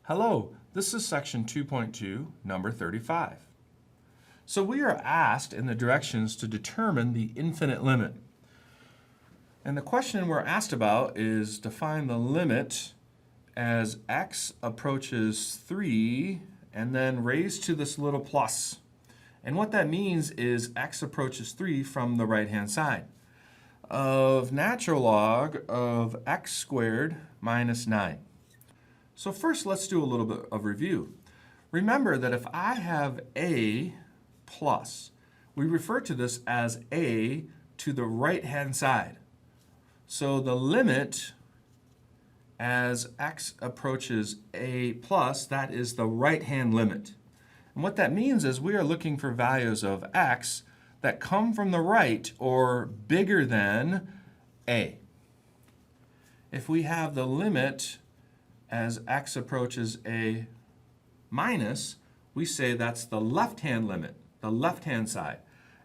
Hello, this is section 2.2, number 35. So we are asked in the directions to determine the infinite limit. And the question we're asked about is to find the limit as x approaches 3 and then raised to this little plus. And what that means is x approaches 3 from the right-hand side of natural log of x squared minus 9. So first, let's do a little bit of review. Remember that if I have a plus, we refer to this as a to the right-hand side. So the limit as x approaches a plus, that is the right-hand limit. And what that means is we are looking for values of x that come from the right or bigger than a. If we have the limit as x approaches a minus, we say that's the left-hand limit, the left-hand side.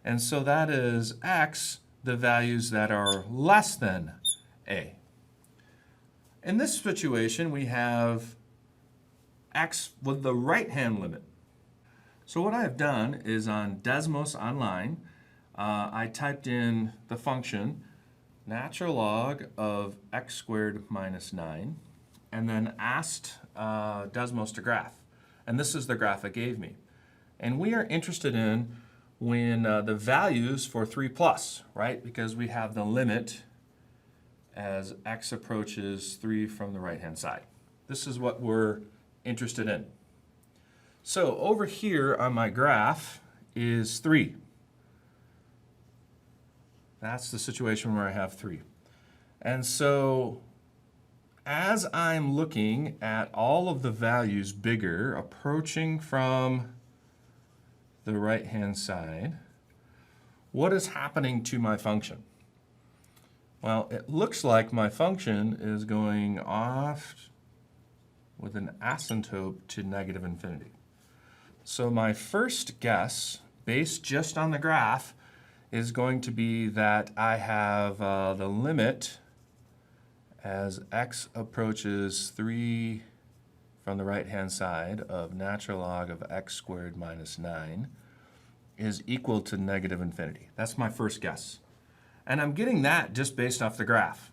And so that is x, the values that are less than a. In this situation, we have x with the right-hand limit. So what I've done is on Desmos Online, I typed in the function natural log of x squared minus 9, and then asked Desmos to graph. And this is the graph it gave me. And we are interested in when the values for 3 plus, right? Because we have the limit as x approaches 3 from the right-hand side. This is what we're interested in. So over here on my graph is 3. That's the situation where I have 3. And so as I'm looking at all of the values bigger, approaching from the right-hand side, what is happening to my function? Well, it looks like my function is going off with an asymptote to negative infinity. So my first guess, based just on the graph, is going to be that I have the limit as x approaches 3 from the right-hand side of natural log of x squared minus 9 is equal to negative infinity. That's my first guess. And I'm getting that just based off the graph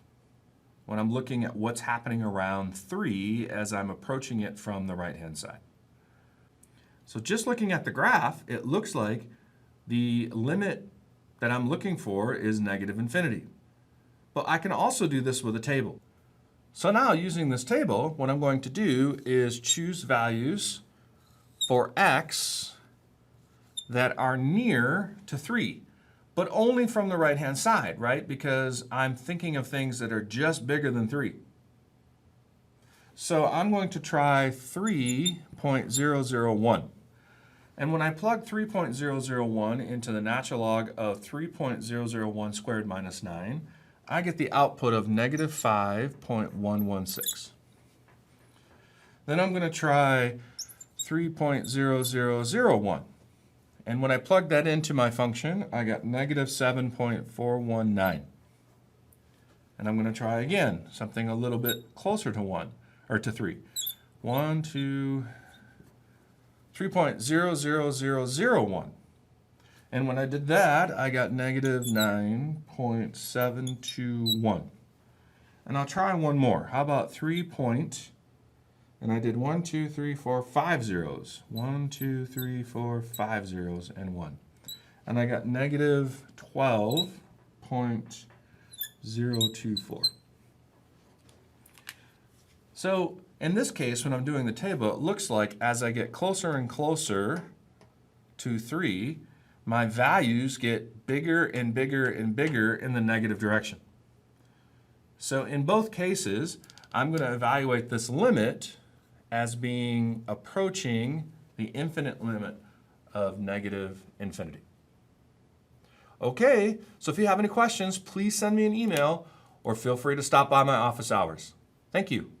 when I'm looking at what's happening around 3 as I'm approaching it from the right-hand side. So just looking at the graph, it looks like the limit that I'm looking for is negative infinity. But I can also do this with a table. So now using this table, what I'm going to do is choose values for x that are near to 3, but only from the right-hand side, right? Because I'm thinking of things that are just bigger than 3. So I'm going to try 3.001. And when I plug 3.001 into the natural log of 3.001 squared minus 9, I get the output of negative 5.116. Then I'm going to try 3.0001. And when I plug that into my function, I got negative 7.419. And I'm going to try again, something a little bit closer to 1, or to 3. 3.00001. And when I did that, I got negative 9.721. And I'll try one more. How about 3 point, and I did 1, 2, 3, 4, 5 zeros. 1, 2, 3, 4, 5 zeros, and 1. And I got negative 12.024. So in this case, when I'm doing the table, it looks like as I get closer and closer to 3, my values get bigger and bigger and bigger in the negative direction. So in both cases, I'm going to evaluate this limit as being approaching the infinite limit of negative infinity. Okay, so if you have any questions, please send me an email or feel free to stop by my office hours. Thank you.